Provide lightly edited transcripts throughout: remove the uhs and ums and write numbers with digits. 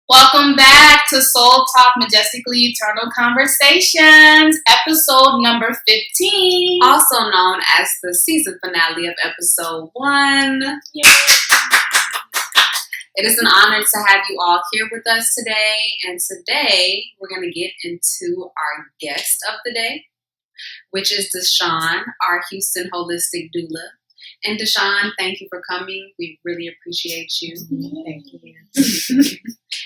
Welcome back to Soul Talk-Majestically Eternal Conversations, episode number 15. Also known as the season finale of episode 1. Yay. It is an honor to have you all here with us today. And today, we're going to get into our guest of the day, which is Deshaun, our Houston Holistic Doula. And Deshaun, thank you for coming. We really appreciate you. Thank you.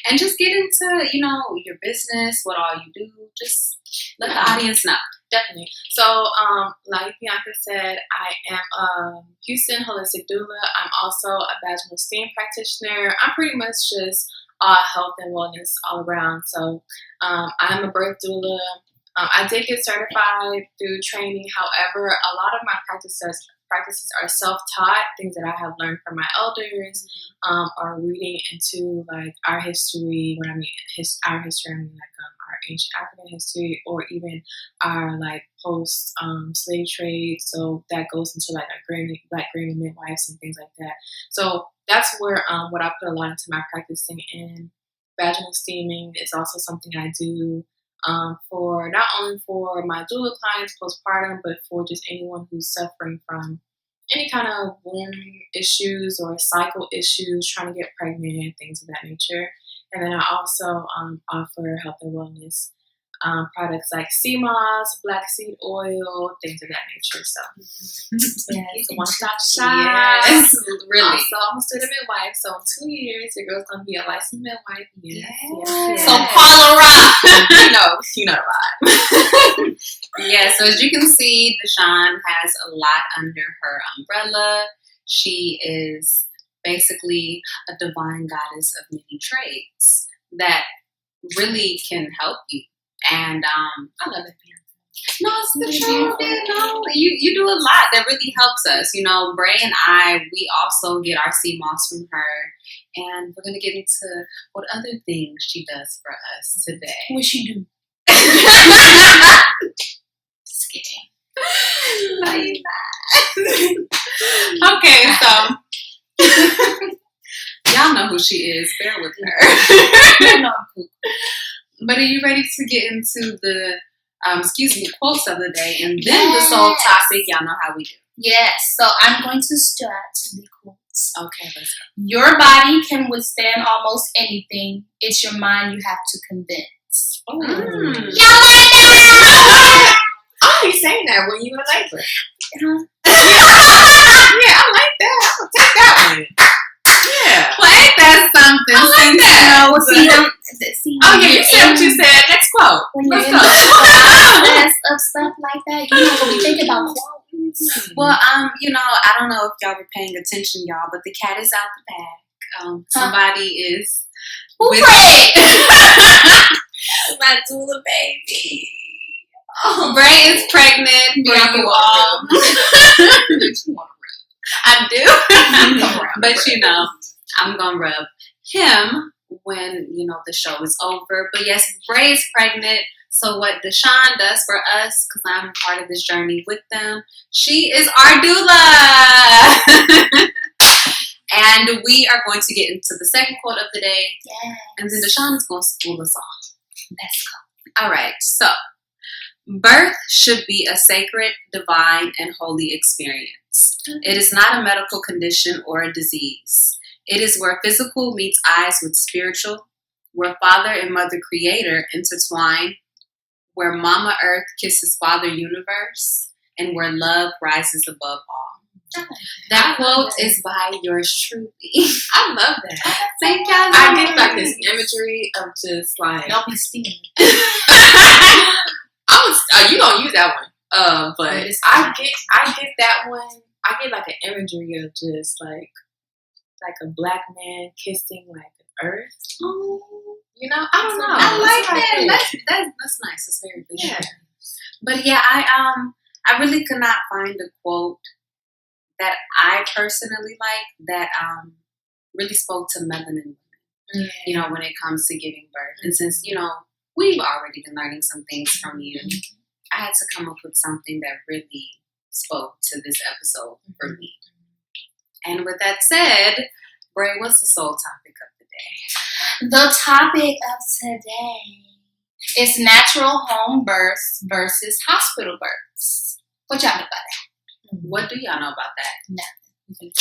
And just get into, your business, what all you do. Just let the audience know. Definitely. So, like Bianca said, I am a Houston Holistic Doula. I'm also a vaginal steam practitioner. I'm pretty much just health and wellness all around. So, I'm a birth doula. I did get certified through training. However, a lot of my practices are self-taught, things that I have learned from my elders, or reading into like our history. When I mean our history, I mean like our ancient African history, or even our like post slave trade. So that goes into like our black granny midwives and things like that. So that's where what I put a lot into my practicing in. Vaginal steaming is also something I do. For not only for my doula clients postpartum, but for just anyone who's suffering from any kind of womb issues or cycle issues, trying to get pregnant and things of that nature. And then I also offer health and wellness products like sea moss, black seed oil, things of that nature. So, it's a one-stop shop. Yes, really. So I'm a student midwife. So in 2 years, your girl's going to be a licensed midwife. Yes. So call her up. You know the vibe. Yeah, so as you can see, Deshaun has a lot under her umbrella. She is basically a divine goddess of many trades that really can help you. And I love it, Bianca. no, it's the truth. You do a lot that really helps us. Bray and I, we also get our sea moss from her. And we're going to get into what other things she does for us today. What she do? Just kidding. Okay, so Y'all know who she is. Bear with her. no, I'm cool. But are you ready to get into the, quotes of the day? And then the soul topic, y'all know how we do. Yes, so I'm going to start the quotes. Okay, let's go. Your body can withstand almost anything. It's your mind you have to convince. Oh. Y'all like that? I'll be saying that when you in labor. Huh? Yeah, I like that. I'll take that one. Yeah. Well, ain't that something? I like that. Oh, yeah, you said what you said. Next quote. When you're Let's in go. the process of stuff like that, you know what we think about quotes. Well, I don't know if y'all were paying attention, y'all, but the cat is out the bag. Somebody is Who with prayed? My doula baby. Bray is pregnant for Bianca you all. I do. But I'm going to rub him when, the show is over. But yes, Bray is pregnant. So what Deshaun does for us, because I'm part of this journey with them, she is our doula. And we are going to get into the second quote of the day. Yes. And then Deshaun is going to school us off. Let's go. All right. So birth should be a sacred, divine, and holy experience. It is not a medical condition or a disease. It is where physical meets eyes with spiritual, where Father and Mother Creator intertwine, where Mama Earth kisses Father Universe, and where love rises above all. That quote is by yours truly. I love that. Thank y'all. I get like this imagery of just like. Don't be stealing. You gonna use that one. But It's I get that one. I get like an imagery of just like a black man kissing like the earth. Oh, I don't know. I like that. That's That's nice. It's very good. yeah. But yeah, I really could not find a quote that I personally like that really spoke to melanin women. When it comes to giving birth, and since we've already been learning some things from you, I had to come up with something that really spoke to this episode for me. And with that said, Bray, what's the soul topic of the day? The topic of today is natural home births versus hospital births. What y'all know about that? What do y'all know about that? Nothing.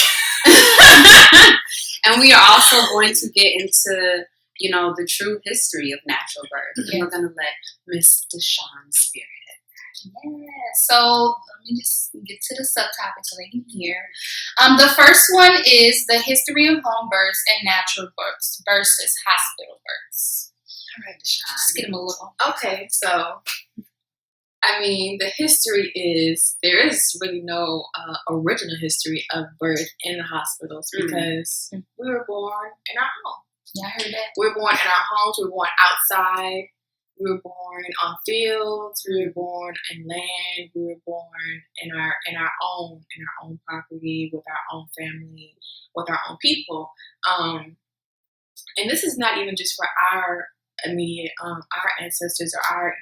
And we are also going to get into, the true history of natural birth. Yes. And we're going to let Miss Deshaun spearhead. Yeah, so let me just get to the subtopic so they can hear. The first one is the history of home births and natural births versus hospital births. All right, Deshaun. Just get them a little. Okay, so the history is there is really no original history of birth in the hospitals because we were born in our home. Yeah, I heard that. We were born in our homes. We were born outside. We were born on fields. We were born in land. We were born in our own property with our own family, with our own people. And this is not even just for our immediate, our ancestors or our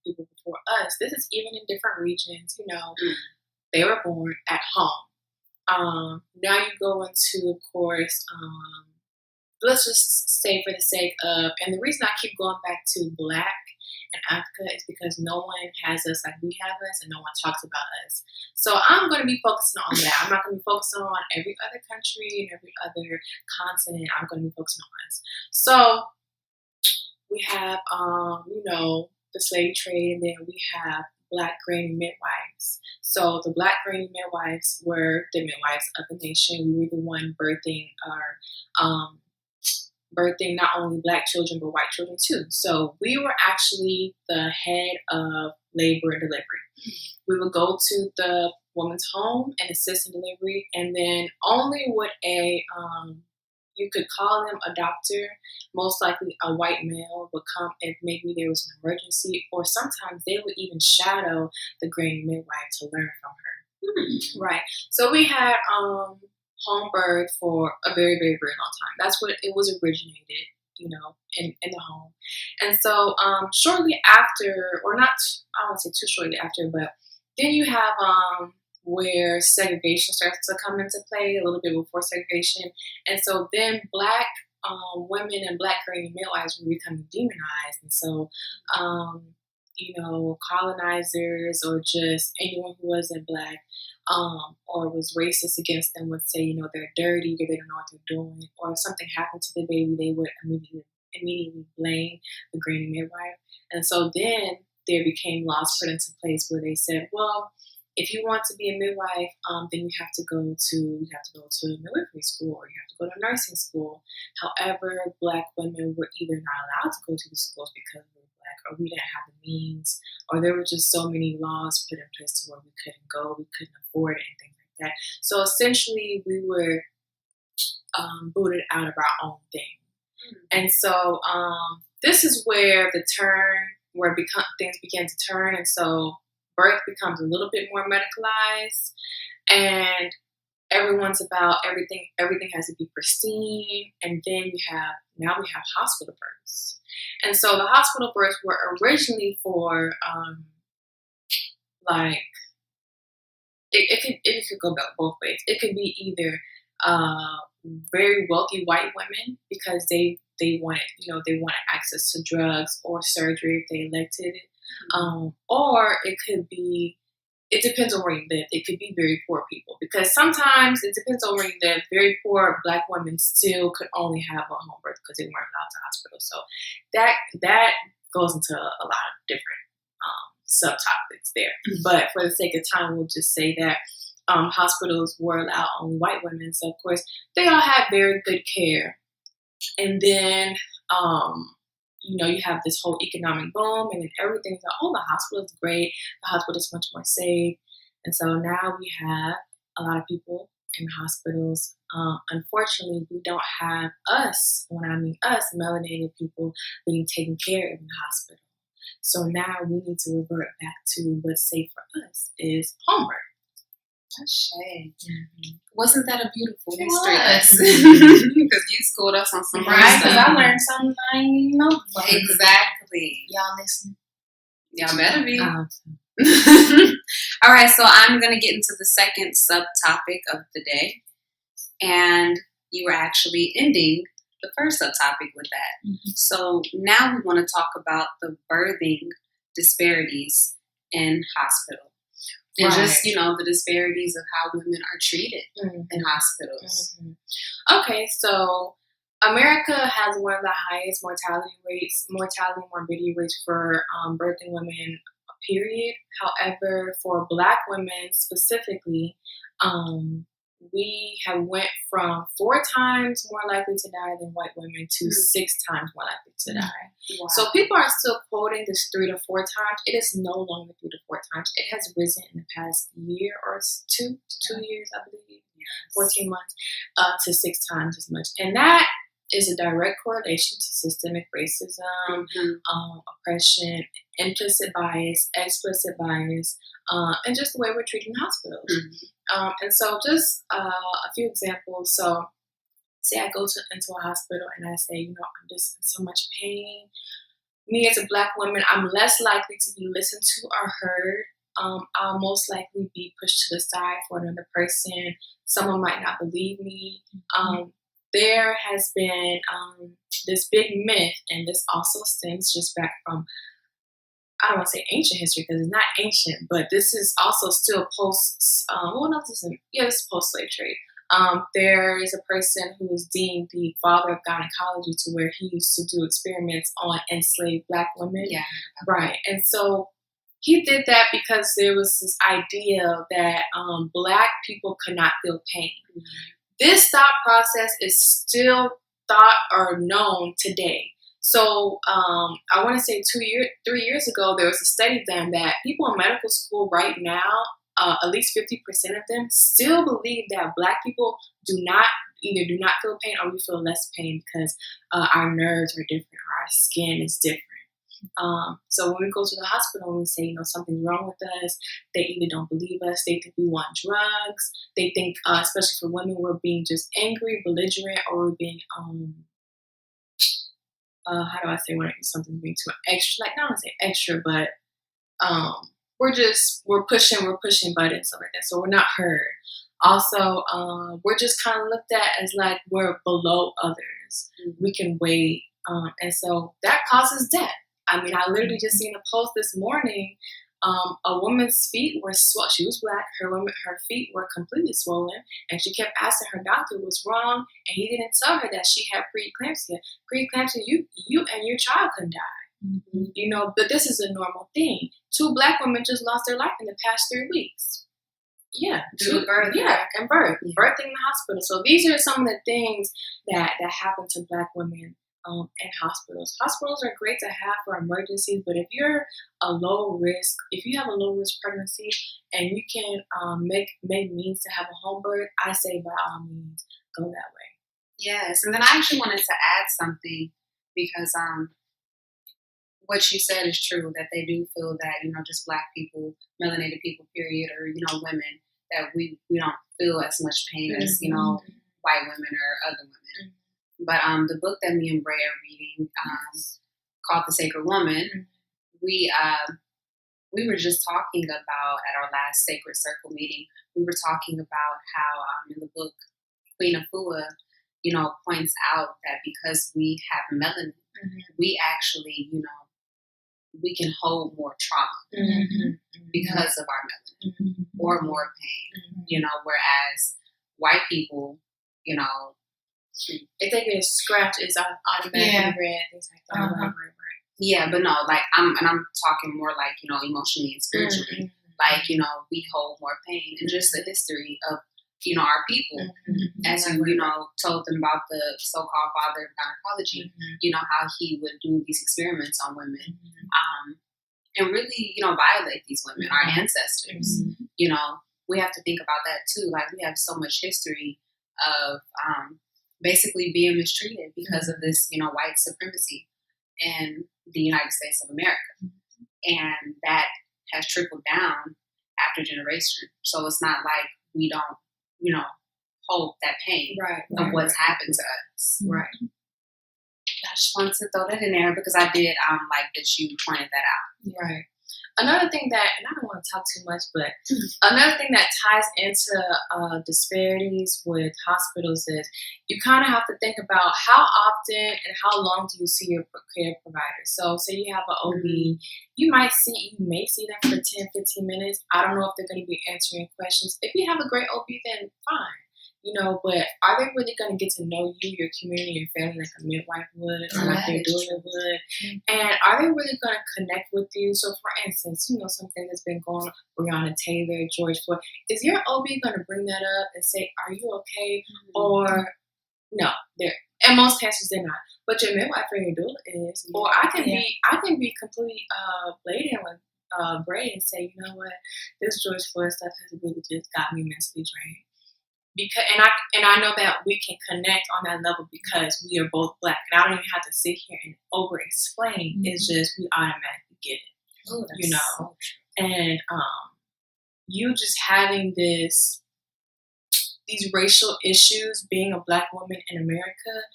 people before us. This is even in different regions. They were born at home. Now you go into, of course. Let's just say for the sake of, and the reason I keep going back to Black and Africa is because no one has us like we have us and no one talks about us. So I'm going to be focusing on that. I'm not going to be focusing on every other country and every other continent. I'm going to be focusing on us. So we have, the slave trade, and then we have Black granny midwives. So the Black granny midwives were the midwives of the nation. We were the one birthing not only Black children but white children too. So we were actually the head of labor and delivery. We would go to the woman's home and assist in delivery, and then only would you could call them a doctor, most likely a white male would come if maybe there was an emergency, or sometimes they would even shadow the granny midwife to learn from her. Right. So we had home birth for a very, very, very long time. That's what it was originated, in the home. And so shortly after, or not, I won't say too shortly after, but then you have where segregation starts to come into play, a little bit before segregation. And so then Black women and Black granny midwives were becoming demonized. And so, colonizers or just anyone who wasn't Black or was racist against them would say, they're dirty, or they don't know what they're doing, or if something happened to the baby, they would immediately blame the granny midwife. And so then there became laws put into place where they said, well, if you want to be a midwife, then you have to go to midwifery school, or you have to go to nursing school. However, Black women were either not allowed to go to the schools because we were Black, or we didn't have the means, or there were just so many laws put in place to where we couldn't go, we couldn't afford it, and things like that. So essentially, we were booted out of our own thing. And so this is where things began to turn, and so birth becomes a little bit more medicalized, and everyone's about everything. Everything has to be pristine, and then we have hospital births. And so the hospital births were originally for it could go both ways. It could be either very wealthy white women because they wanted access to drugs or surgery if they elected it. Or it could be, it depends on where you live. It could be very poor people, because sometimes it depends on where you live. Very poor Black women still could only have a home birth because they weren't allowed to hospital. So that goes into a lot of different subtopics there. But for the sake of time, we'll just say that hospitals were allowed only white women. So of course they all had very good care. And then you have this whole economic boom, and then everything's like, oh, the hospital is great. The hospital is much more safe. And so now we have a lot of people in hospitals. Unfortunately, we don't have us, when I mean us, melanated people, being taken care of in the hospital. So now we need to revert back to what's safe for us is home birth. Wasn't that a beautiful history lesson? Because you schooled us on some right? Because I learned something I didn't even know. Exactly. Y'all listen. Y'all better be. All right, so I'm going to get into the second subtopic of the day, and you were actually ending the first subtopic with that. Mm-hmm. So now we want to talk about the birthing disparities in hospital. And just, the disparities of how women are treated in hospitals. Mm-hmm. Okay, so America has one of the highest mortality and morbidity rates for birthing women, period. However, for Black women specifically, we have went from 4 times more likely to die than white women to 6 times more likely to die. Wow. So people are still quoting this 3 to 4 times. It is no longer 3 to 4 times. It has risen in the past year or 2 years, I believe, 14 months, to 6 times as much. And that is a direct correlation to systemic racism, oppression, implicit bias, explicit bias, and just the way we're treated in hospitals. And so just a few examples. So say I go into a hospital and I say, I'm just in so much pain. Me as a Black woman, I'm less likely to be listened to or heard. I'll most likely be pushed to the side for another person. Someone might not believe me. There has been this big myth, and this also stems just back from, I don't want to say ancient history because it's not ancient, but this is also still post, this is post-slave trade. There is a person who was deemed the father of gynecology to where he used to do experiments on enslaved Black women. Yeah. Right. And so he did that because there was this idea that Black people could not feel pain. This thought process is still thought or known today. So I want to say 3 years ago, there was a study done that people in medical school right now, at least 50% of them still believe that Black people either do not feel pain or we feel less pain because our nerves are different or our skin is different. So when we go to the hospital and we say, something's wrong with us, they either don't believe us, they think we want drugs, they think, especially for women, we're being just angry, belligerent, or we're being, how do I say when something's being too extra? Like, not want to say extra, but we're pushing buttons, stuff like that. So we're not heard. Also, we're just kind of looked at as like we're below others. We can wait, and so that causes death. I mean, I literally just seen a post this morning. A woman's feet were swollen. She was Black. Her feet were completely swollen, and she kept asking her doctor what's wrong, and he didn't tell her that she had preeclampsia. Preeclampsia, you and your child can die. But this is a normal thing. 2 Black women just lost their life in the past 3 weeks. Yeah, due to birth. Yeah, and birthing in the hospital. So these are some of the things that happen to Black women in hospitals. Hospitals are great to have for emergencies, but if you have a low risk pregnancy and you can make means to have a home birth, I say by all means go that way. Yes, and then I actually wanted to add something because what you said is true, that they do feel that, just Black people, melanated people, period, or, women, that we don't feel as much pain as, white women or other women. But the book that me and Bray are reading, called The Sacred Woman, we were just talking about at our last Sacred Circle meeting. We were talking about how in the book Queen Afua, points out that because we have melanin, we actually, we can hold more trauma because of our melanin or more pain. Whereas white people, if they get a scratch, it's automatically red, things like that. Right. Yeah, but no, like I'm talking more like, emotionally and spiritually. Like, we hold more pain and just the history of, our people. As you, told them about the so-called father of gynecology, how he would do these experiments on women. And really, violate these women, our ancestors. We have to think about that too. Like, we have so much history of basically being mistreated because of this, white supremacy in the United States of America. And that has trickled down after generation. So it's not like we don't, hold that pain of what's happened to us. Right. I just wanted to throw that in there because I did like that you pointed that out. Right. Another thing that, and I don't want to talk too much, but another thing that ties into disparities with hospitals is you kind of have to think about how often and how long do you see your care provider. So say you have an OB, you may see them for 10, 15 minutes. I don't know if they're going to be answering questions. If you have a great OB, then fine. But are they really going to get to know you, your community, your family like a midwife would or like your doula would? And are they really going to connect with you? So, for instance, something that's been going on, Breonna Taylor, George Floyd, is your OB going to bring that up and say, are you okay? Or no, in most cases they're not. But your midwife or your doula is. Or I can be completely blatant with Bray and say, you know what, this George Floyd stuff has really just got me mentally drained. Because I know that we can connect on that level because we are both Black, and I don't even have to sit here and over explain. It's just we automatically get it, So and you just having these racial issues, being a Black woman in America.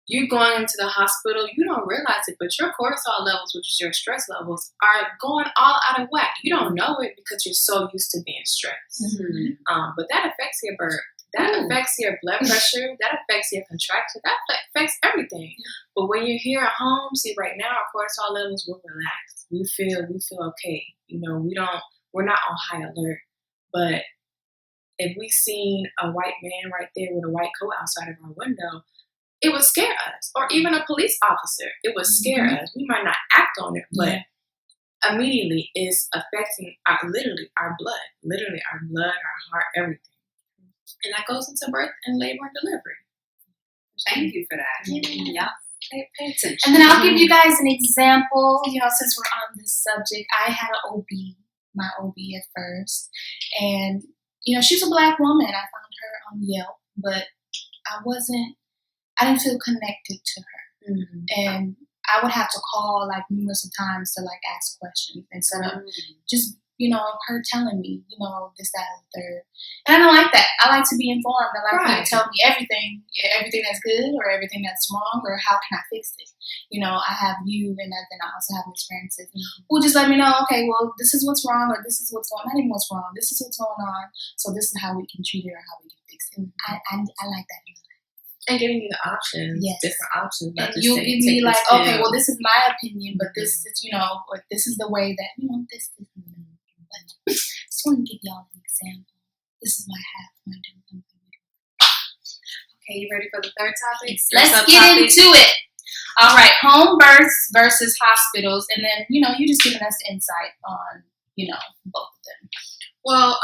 You're going into the hospital, you don't realize it, but your cortisol levels, which is your stress levels, are going all out of whack. You don't know it because you're so used to being stressed. But that affects your birth. That affects your blood pressure. That affects your contraction. That affects everything. But when you're here at home, see, right now our cortisol levels, we're relaxed. We feel okay. We're not on high alert. But if we seen a white man right there with a white coat outside of our window, it would scare us. Or even a police officer, it would scare us. We might not act on it, but immediately it's affecting our blood, our heart, everything. And that goes into birth and labor and delivery. Thank you for that. Yeah. Pay attention. And then I'll give you guys an example. Since we're on this subject, I had an OB, my OB at first. And, she was a Black woman. I found her on Yelp, but I didn't feel connected to her. And I would have to call numerous times to ask questions instead of just, her telling me, this, that, and the third. And I don't like that. I like to be informed. I like her to tell me everything that's good or everything that's wrong or how can I fix it. I have you and then I also have experiences who just let me know, okay, well, this is what's wrong or this is what's going on. Not even what's wrong. This is what's going on. So this is how we can treat it or how we can fix it. I like that. And giving you the options, different options. And you'll give me okay, well, this is my opinion, but this is, or this is the way that, this is. But I just want to give y'all an example. This is what I have my doula. Okay, you ready for the third topic? Let's get into it. All right, home births versus hospitals, and then you're just giving us insight on both of them. Well,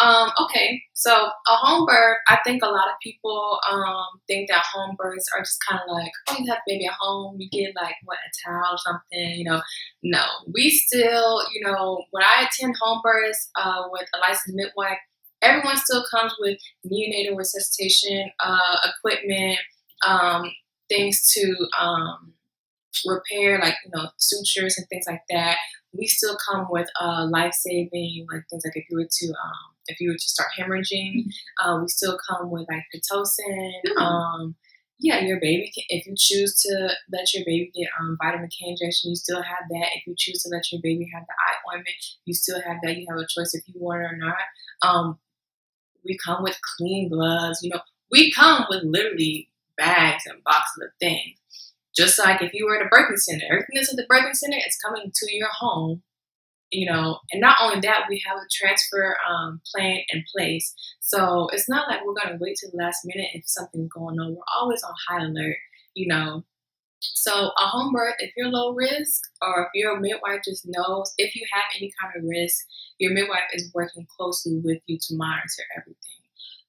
okay. So a home birth, I think a lot of people think that home births are just kind of like, oh, you have baby at home, you get a towel or something, No, we still, when I attend home births with a licensed midwife, everyone still comes with neonatal resuscitation equipment, things to repair, sutures and things like that. We still come with life-saving, things like if you were to start hemorrhaging, we still come with Pitocin. Your baby can, if you choose to let your baby get vitamin K injection, you still have that. If you choose to let your baby have the eye ointment, you still have that. You have a choice if you want it or not. We come with clean gloves. We come with literally bags and boxes of things. Just like if you were at a birthing center, everything that's at the birthing center is coming to your home, and not only that, we have a transfer plan in place. So it's not like we're going to wait till the last minute if something's going on. We're always on high alert, So a home birth, if you're low risk or if you're a midwife, just knows if you have any kind of risk, your midwife is working closely with you to monitor everything.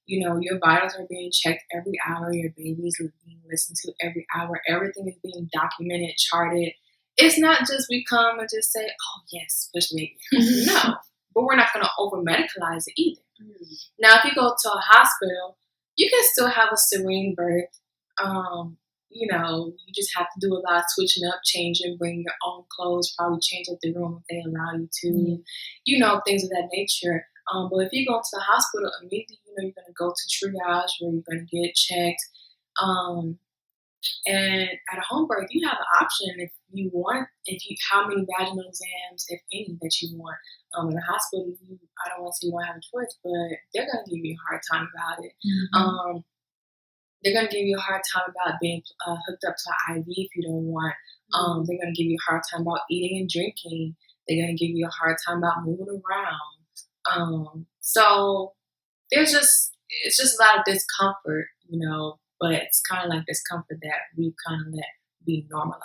Your vitals are being checked every hour. Your baby's being listened to every hour. Everything is being documented, charted. It's not just we come and just say, oh, yes, push me. No, but we're not going to over-medicalize it either. Now, if you go to a hospital, you can still have a serene birth. You just have to do a lot of switching up, changing, bring your own clothes, probably change up the room if they allow you to, things of that nature. But if you go to the hospital, immediately, you're going to go to triage where you're going to get checked. And at a home birth, you have the option if you want, how many vaginal exams, if any, that you want. In the hospital, I don't want to say you don't have a choice, but they're going to give you a hard time about it. They're going to give you a hard time about being hooked up to an IV if you don't want. They're going to give you a hard time about eating and drinking. They're going to give you a hard time about moving around. So it's just a lot of discomfort, but it's kind of like discomfort that we've kind of let be normalized.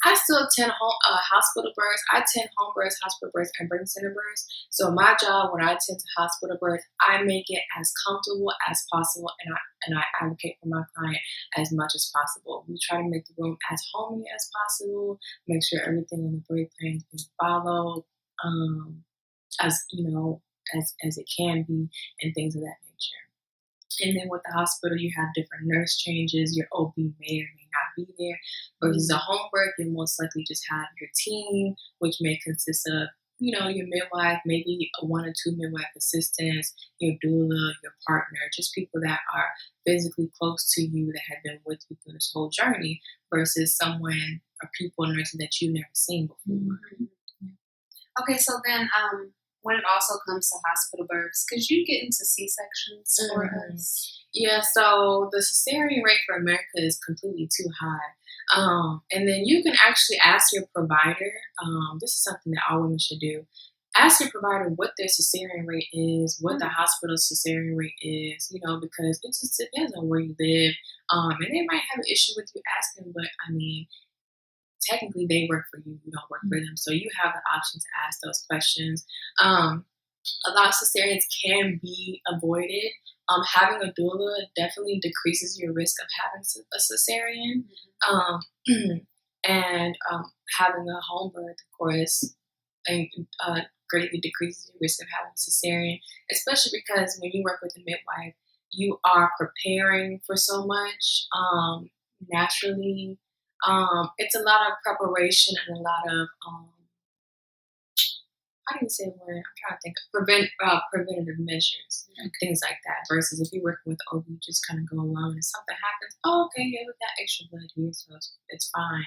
I still attend hospital births. I attend home births, hospital births, and birth center births. So my job when I attend to hospital births, I make it as comfortable as possible, and I advocate for my client as much as possible. We try to make the room as homey as possible, make sure everything on the birth plan is being followed, as it can be, and things of that nature. And then with the hospital, you have different nurse changes. Your OB may or may not be there. Versus a home birth, you'll most likely just have your team, which may consist of, your midwife, maybe one or two midwife assistants, your doula, your partner, just people that are physically close to you that have been with you through this whole journey versus someone or people and nurses that you've never seen before. Okay, so then when it also comes to hospital births, could you get into C-sections for us? Yeah, so the cesarean rate for America is completely too high. And then you can actually ask your provider, this is something that all women should do. Ask your provider what their cesarean rate is, what the hospital cesarean rate is, because it just depends on where you live. And they might have an issue with you asking, but technically they work for you, you don't work for them. So you have the option to ask those questions. A lot of cesareans can be avoided. Having a doula definitely decreases your risk of having a cesarean. And having a home birth, of course, greatly decreases your risk of having a cesarean, especially because when you work with a midwife, you are preparing for so much naturally. It's a lot of preparation and a lot of how do you say when? I'm trying to think of preventative measures, things like that. Versus if you're working with OB, you just kind of go along, and if something happens, okay, yeah, with that extra blood here, so it's fine,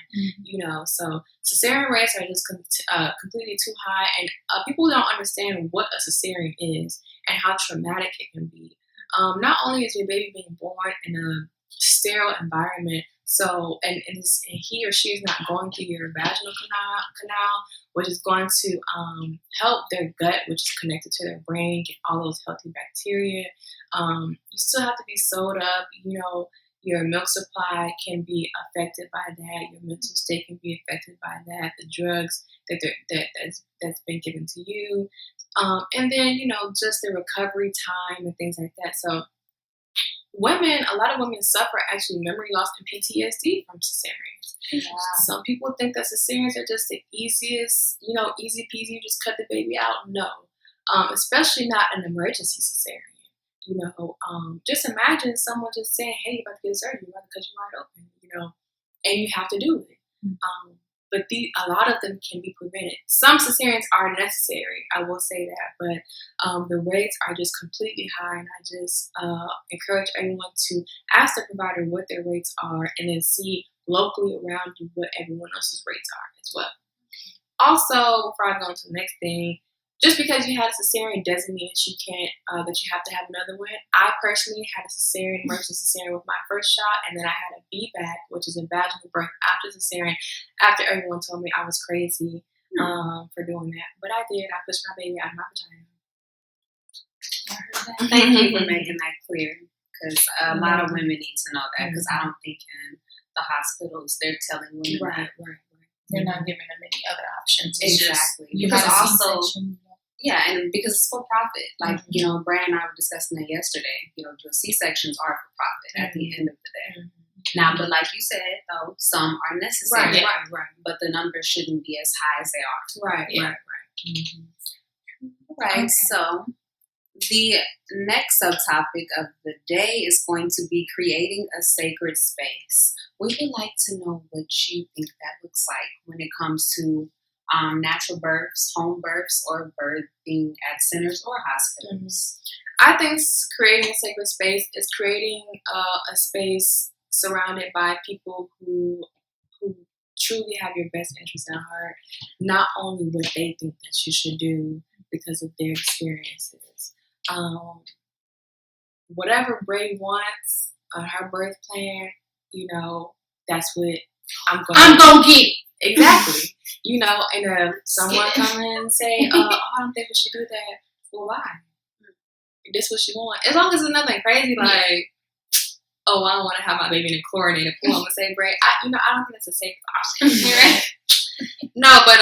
So cesarean rates are just completely too high, and people don't understand what a cesarean is and how traumatic it can be. Not only is your baby being born in a sterile environment, so and he or she is not going through your vaginal canal, which is going to help their gut, which is connected to their brain, get all those healthy bacteria. You still have to be sewed up. Your milk supply can be affected by that. Your mental state can be affected by that. The drugs that's been given to you, and then just the recovery time and things like that. So a lot of women suffer actually memory loss and PTSD from cesareans. Yeah. Some people think that cesareans are just the easiest, easy peasy, you just cut the baby out. No, especially not an emergency cesarean. Just imagine someone just saying, hey, you're about to get surgery, you're about to cut you wide open, and you have to do it. But a lot of them can be prevented. Some cesareans are necessary, I will say that, but the rates are just completely high, and I just encourage everyone to ask the provider what their rates are and then see locally around you what everyone else's rates are as well. Also, before I go into the next thing, just because you had a cesarean doesn't mean that you can't, that you have to have another one. I personally had a emergency cesarean with my first shot, and then I had a VBAC, which is a vaginal birth after cesarean, after everyone told me I was crazy for doing that. But I did. I pushed my baby out of my vagina. Thank you for making that clear, because a lot of women need to know that, because I don't think in the hospitals they're telling women right. They're not giving them any other options. Exactly. Because also, yeah, and because it's for profit. Like, Brand and I were discussing that yesterday. The C-sections are for profit at the end of the day. Now, but like you said, though, some are necessary. Right. But the numbers shouldn't be as high as they are. Right. Right. Okay. So the next subtopic of the day is going to be creating a sacred space. We would like to know what you think that looks like when it comes to natural births, home births, or birthing at centers or hospitals. I think creating a sacred space is creating a space surrounded by people who truly have your best interest at heart, not only what they think that you should do because of their experiences. Whatever Bray wants on her birth plan, that's what I'm gonna get. Exactly. And if someone come in and say, oh, I don't think we should do that. Well, why? This what you want. As long as it's nothing crazy like, oh, I don't want to have my baby in a chlorinated pool. I'm gonna say, Bray, I don't think that's a safe option. Right? No, but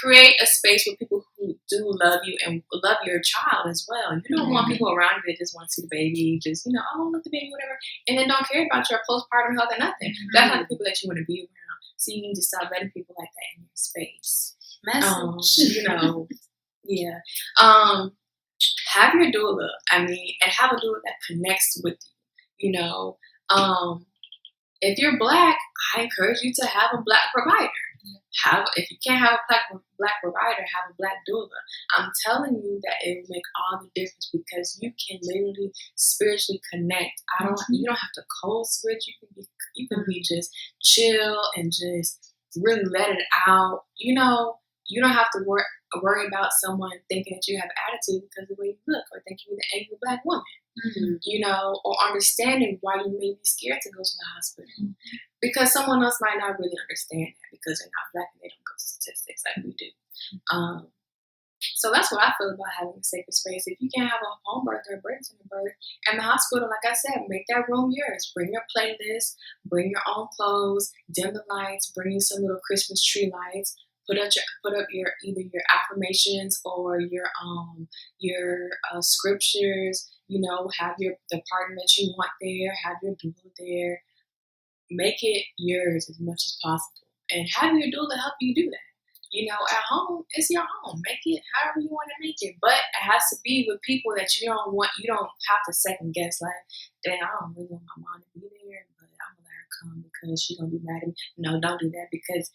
create a space with people who do love you and love your child as well. You don't want people around you that just want to see the baby, just oh, look the baby, whatever, and then don't care about your postpartum health or nothing. That's not the people that you want to be around. So you need to stop letting people like that in your space. Message. Yeah. Have your doula. And have a doula that connects with you. If you're Black, I encourage you to have a Black provider. If you can't have a black provider, have a Black doula. I'm telling you that it will make all the difference because you can literally spiritually connect. You don't have to code switch. You can be just chill and just really let it out. You don't have to worry about someone thinking that you have attitude because of the way you look, or thinking you're the angry Black woman. Or understanding why you may be scared to go to the hospital. Because someone else might not really understand that because they're not Black and they don't know statistics like we do. So that's what I feel about having a sacred space. If you can't have a home birth or a birth center birth, and the hospital, like I said, make that room yours. Bring your playlist, bring your own clothes, dim the lights, bring you some little Christmas tree lights. Put up your either your affirmations or your scriptures. Have the partner that you want there. Have your doula there. Make it yours as much as possible, and have your doula help you do that. At home, it's your home. Make it however you want to make it, but it has to be with people that you don't want. You don't have to second guess. Like, dang, I don't really want my mom to be there, but I'm gonna let her come because she's gonna be mad at me. No, don't do that because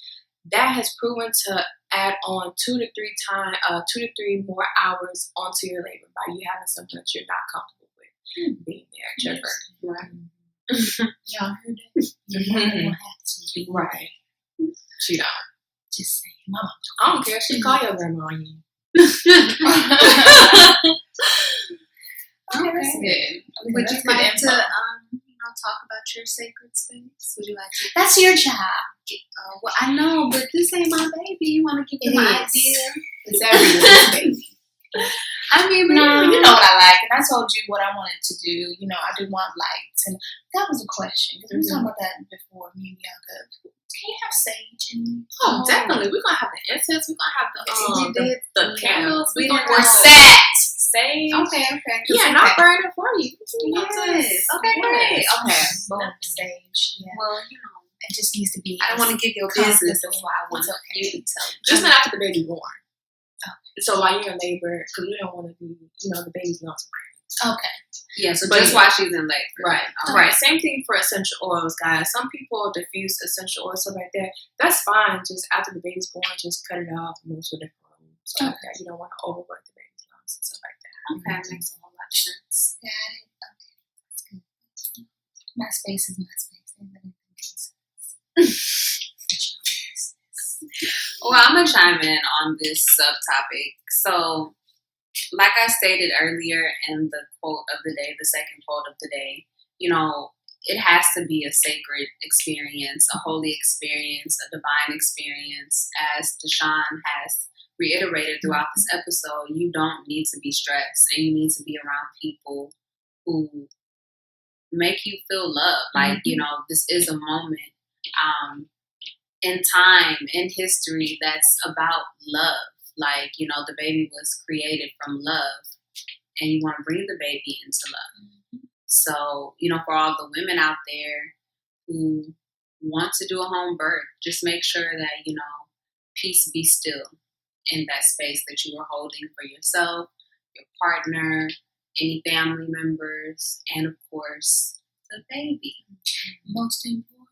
that has proven to add on 2 to 3 more hours onto your labor by you having something that you're not comfortable with being there at your birth. Right. Y'all heard that? Your mom will have to be right. She don't. Just saying, Mama. I don't care. She call your grandma on you. Okay, that's good. Would you like to talk about your sacred space? Would you like to? That's your child. Well, I know, but this ain't my baby. You want to give them an idea? It's everyone's baby. No, you know what I like, and I told you what I wanted to do. I do want lights, and that was a question because we were talking about that before. Me and Bianca, can you have sage in? Oh, definitely. We're gonna have the incense. We're gonna have the candles. We're gonna have sage. Okay. Yeah, and I'll burn it for you. Yes. Okay, great. Okay, boom, sage. Yeah. Well, it just needs to be. I don't want to give your business. That's why I want you to tell me. Just not after the baby born. Okay. So while you're in labor, because we don't want to be, the baby's not spraying. Okay. Yeah, so just while she's in labor. Right. Right. Same thing for essential oils, guys. Some people diffuse essential oils, stuff like that. That's fine. Just after the baby's born, just cut it off and move to a different room. So like that. You don't want to overwork the baby's lungs and stuff like that. Okay, makes a whole lot of sense. Got it. Okay, that's good. My space is my space. Well, I'm gonna chime in on this subtopic. So, like I stated earlier in the quote of the day, the second quote of the day, it has to be a sacred experience, a holy experience, a divine experience. As Deshaun has reiterated throughout this episode, you don't need to be stressed, and you need to be around people who make you feel loved. Like, this is a moment in time, in history, that's about love. Like, the baby was created from love, and you want to bring the baby into love. So, for all the women out there who want to do a home birth, just make sure that, peace be still in that space that you are holding for yourself, your partner, any family members, and of course, the baby. Most important.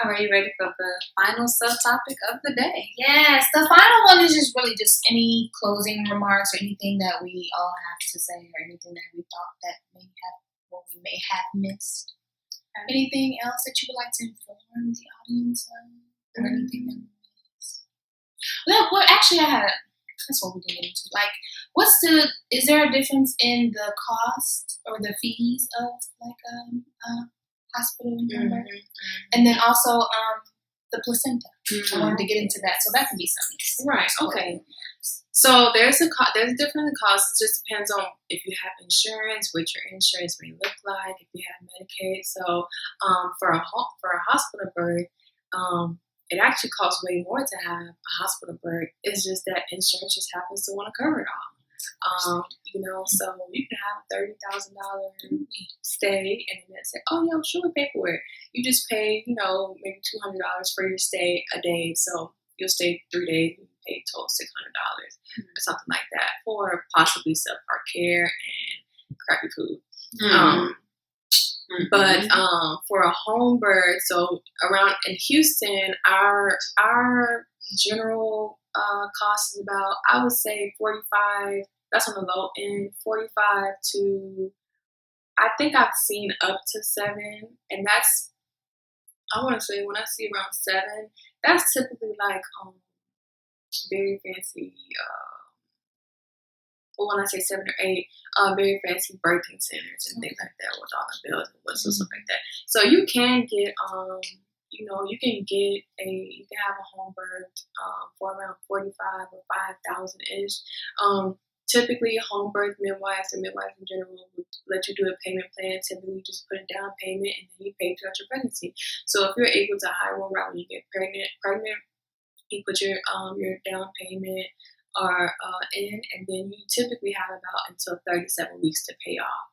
Are you ready for the final subtopic of the day? Yes, the final one is just any closing remarks or anything that we all have to say or anything that we thought that we may have missed. Anything else that you would like to inform the audience of? Or anything that we missed? Well, actually, that's what we did get into. Like, is there a difference in the cost or the fees of like a hospital and home birth? And then also the placenta. I wanted to get into that, so that could be something. Right. Okay. So there's different costs. It just depends on if you have insurance, what your insurance may look like, if you have Medicaid. So for a hospital birth, it actually costs way more to have a hospital birth. It's just that insurance just happens to want to cover it all. So you can have a $30,000 stay, and then say, "Oh, yeah, sure, pay for it." You just pay, maybe $200 for your stay a day. So you'll stay 3 days and you pay total $600 or something like that for possibly subpar care and crappy food. But for a home birth, so around in Houston, our general cost is about, I would say, 45. That's on the low end, 45 to, I think I've seen up to 7, and that's, I want to say, when I see around 7, that's typically like very fancy. When I say 7 or 8, very fancy birthing centers and things like that with all the bells and whistles, stuff like that. So you can get, you can have a home birth for around 45 or 5,000 ish. Typically, home birth midwives and midwives in general would let you do a payment plan. Typically, you just put a down payment and then you pay throughout your pregnancy. So if you're able to hire one right when you get pregnant, you put your down payment in, and then you typically have about until 37 weeks to pay off.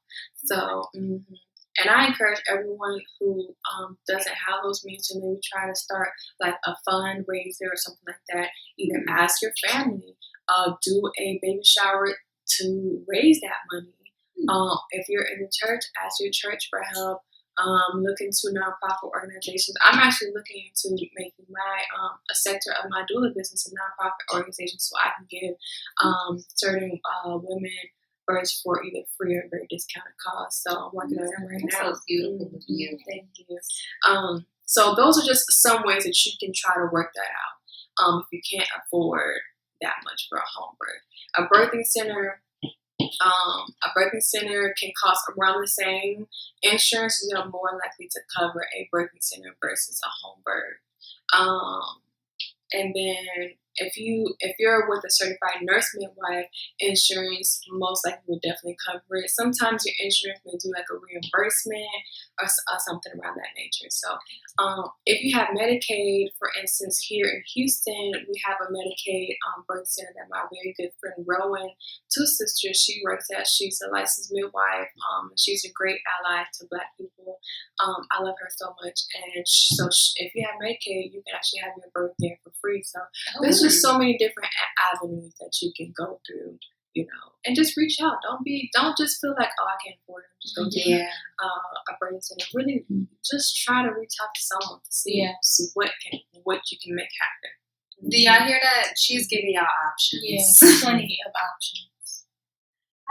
So, and I encourage everyone who doesn't have those means to maybe try to start like a fundraiser or something like that. Either ask your family, do a baby shower to raise that money. If you're in the church, ask your church for help. Look into nonprofit organizations. I'm actually looking into making my a sector of my doula business a nonprofit organization, so I can give certain women births for either free or very discounted cost. So I'm working on that right now. So beautiful of you. Thank you. So those are just some ways that you can try to work that out. If you can't afford that much for a home birth, a birthing center can cost around the same. Insurance is more likely to cover a birthing center versus a home birth. And then if you're with a certified nurse midwife, insurance most likely will definitely cover it. Sometimes your insurance may do like a reimbursement or something around that nature. So if you have Medicaid, for instance, here in Houston, we have a Medicaid birth center that my very good friend Rowan, two sisters, she works at. She's a licensed midwife. She's a great ally to Black people. I love her so much. And if you have Medicaid, you can actually have your birth there for free. So there's just so many different avenues that you can go through, and just reach out. Don't just feel like, oh, I can't afford it. Just go to a birthing center. Really, just try to reach out to someone to see what you can make happen. Do y'all hear that? She's giving y'all options. Yes, plenty of options.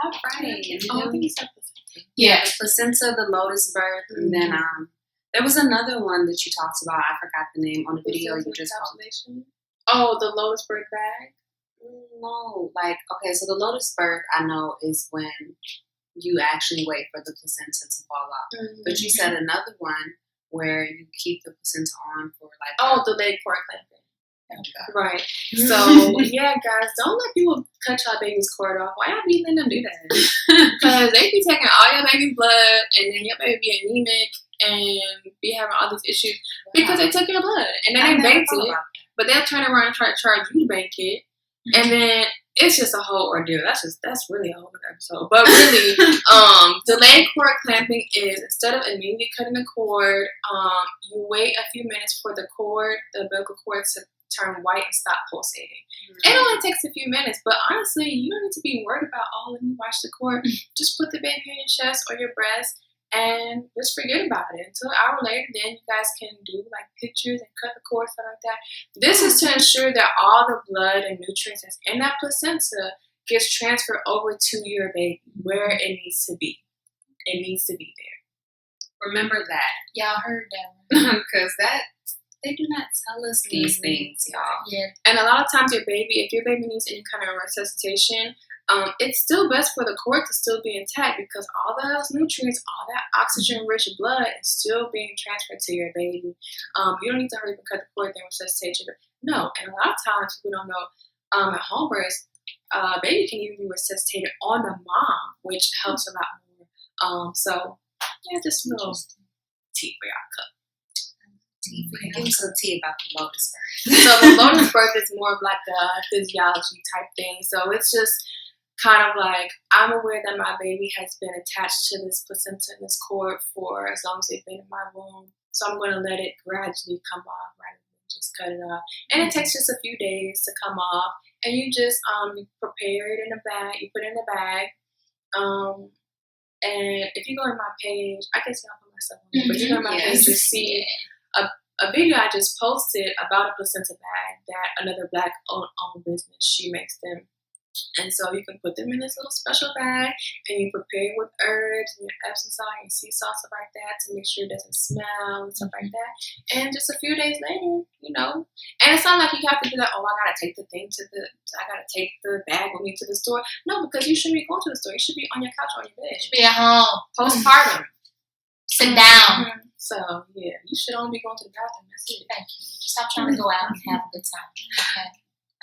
All right. I think you said placenta. Yeah, the placenta, the lotus birth, and then there was another one that you talked about. I forgot the name on the video you just posted. Oh, the lotus birth bag? No, so the lotus birth I know is when you actually wait for the placenta to fall out. But you said another one where you keep the placenta on for the leg cord clamping. Right. So, yeah, guys, don't let people cut your baby's cord off. Why y'all be letting them do that? Because they be taking all your baby's blood, and then your baby be anemic and be having all these issues because they took your blood and then they banked it. But they'll turn around and try to charge you to bank it, and then it's just a whole ordeal. That's really a whole other episode. But really, delayed cord clamping is instead of immediately cutting the cord, you wait a few minutes for the umbilical cord to turn white and stop pulsating. It only takes a few minutes, but honestly, you don't need to be worried about, let me watch the cord. Just put the baby on your chest or your breast and just forget about it until an hour later. Then you guys can do like pictures and cut the cord, stuff like that. This is to ensure that all the blood and nutrients that's in that placenta gets transferred over to your baby where it needs to be. It needs to be there. Remember that. Y'all heard that. Because they do not tell us these things, y'all. Yeah. And a lot of times if your baby needs any kind of resuscitation, it's still best for the cord to still be intact because all those nutrients, all that oxygen-rich blood is still being transferred to your baby. You don't need to hurry and cut the cord and resuscitate your baby. No, and a lot of times people don't know at home birth, baby can even be resuscitated on the mom, which helps a lot more. So, yeah, just a little tea for y'all cup. Give me some tea about the lotus birth. So the lotus birth is more of like a physiology type thing. So it's just kind of like I'm aware that my baby has been attached to this placenta and this cord for as long as they've been in my womb. So I'm going to let it gradually come off rather than just cut it off. And it takes just a few days to come off. And you just prepare it in a bag. You put it in a bag. And if you go to my page, I guess I'll put myself on there, but you go to my page, you'll see a video I just posted about a placenta bag that another Black-owned business, she makes them. And so you can put them in this little special bag and you prepare with herbs and your Epsom salt and sea salt, stuff like that to make sure it doesn't smell and stuff like that. And just a few days later, and it's not like you have to be like, oh, I gotta take the bag with me to the store. No, because you shouldn't be going to the store. You should be on your couch on your bed. You should be at home. Postpartum. Sit down. So, yeah, you should only be going to the bathroom. That's it. Thank you. Stop trying to go out and have a good time. Okay.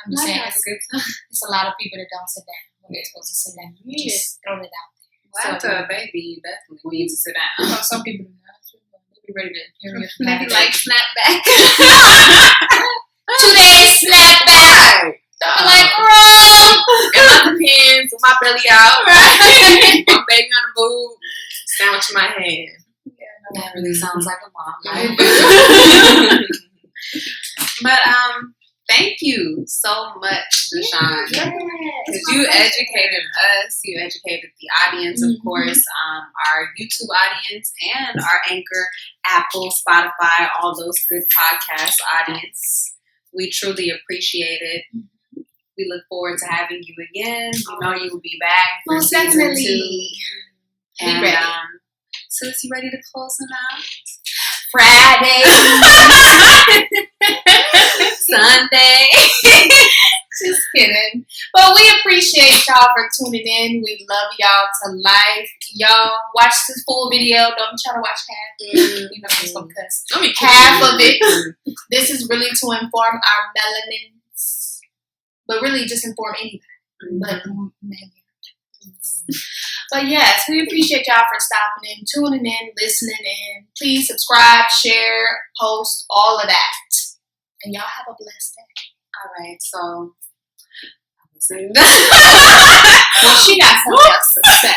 I'm just saying, Have a good time. it's a lot of people that don't sit down when they're supposed to sit down. You just throw it out there. Well, after a baby, you definitely need to sit down. Some people do not. They be ready to period. Maybe like snap back. 2 days snap back. I'm like, girl. And my depends with my belly out. Right. My baby on the boob. Sandwich in my hand. That really sounds like a mom. Right? But thank you so much, Deshaun. Because you educated us, you educated the audience, of course, our YouTube audience and our Anchor, Apple, Spotify, all those good podcast audience. We truly appreciate it. We look forward to having you again. You know you will be back for Most season definitely. 2. And ready. Sis, you ready to close them out? Friday. Sunday. Just kidding. But we appreciate y'all for tuning in. We love y'all to life. Y'all watch this full video. Don't be trying to watch half. I'm just gonna cuss. Half of it. This is really to inform our melanins. But really just inform anybody. But yes, we appreciate y'all for stopping in, tuning in, listening in. Please subscribe, share, post, all of that. And y'all have a blessed day. All right, so Well, she got something else to say.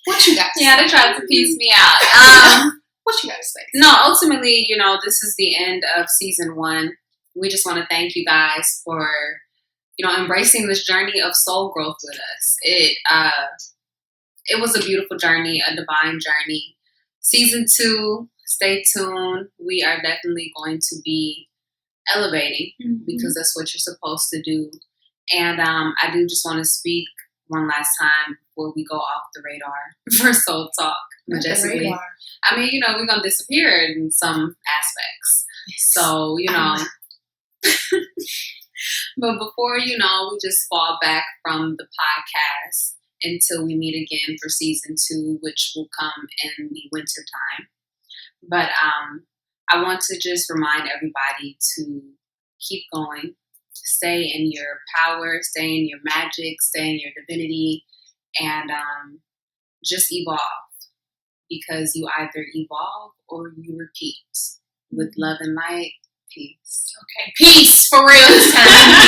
What you got to say? yeah, they tried to piece me out. What you got to say? No, ultimately, this is the end of season 1. We just want to thank you guys for, embracing this journey of soul growth with us. It was a beautiful journey, a divine journey. Season 2, stay tuned. We are definitely going to be elevating because that's what you're supposed to do. And I do just want to speak one last time before we go off the radar for Soul Talk Majestically. I mean, we're going to disappear in some aspects. Yes. So, but before, we just fall back from the podcast until we meet again for season 2, which will come in the winter time. But I want to just remind everybody to keep going. Stay in your power, stay in your magic, stay in your divinity, and just evolve. Because you either evolve or you repeat. With love and light, peace. Okay, peace for real this time.